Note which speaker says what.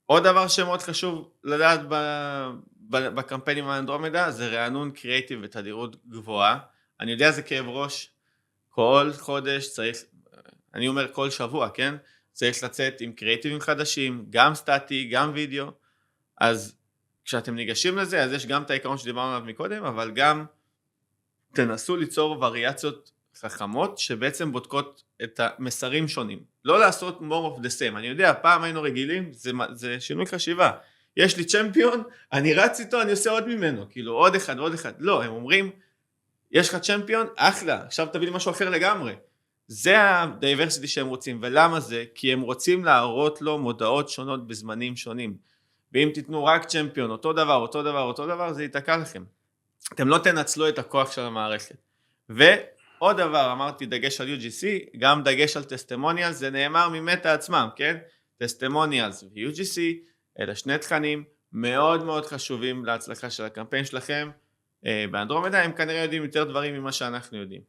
Speaker 1: עוד דבר שמאוד חשוב לדעת בקמפיינים האנדרומדה, זה רענון קריאיטיב ותדירות גבוהה. אני יודע זה כאב ראש, כל חודש צריך, אני אומר כל שבוע, כן? צריך לצאת עם קריאיטיבים חדשים, גם סטטי, גם וידאו. אז כשאתם ניגשים לזה, אז יש גם את העיקרון שדיברנו עליו מקודם, אבל גם תנסו ליצור וריאציות חכמות שבעצם בודקות את המסרים שונים. לא לעשות more of the same. אני יודע, פעם היינו רגילים, זה שינוי חשיבה. יש לי צ'מפיון, אני רץ איתו, אני עושה עוד ממנו. כאילו עוד אחד, עוד אחד. לא, הם אומרים, יש לך צ'מפיון, אחלה, עכשיו תביא לי משהו אחר לגמרי. זה הדייברסיטי שהם רוצים. ולמה זה? כי הם רוצים להראות לו מודעות שונות בזמנים שונים. ואם תיתנו רק צ'מפיון, אותו דבר, אותו דבר, אותו דבר, זה ייתקע לכם. אתם לא תנצלו את הכוח של המערכת. ועוד דבר, אמרתי דגש על UGC, גם דגש על טסטימוניאלס, זה נאמר ממטה עצמם, כן? טסטימוניאלס ו-UGC, אלה שני תכנים מאוד מאוד חשובים להצלחה של הקמפיין שלכם באנדרומדה, הם כנראה יודעים יותר דברים ממה שאנחנו יודעים.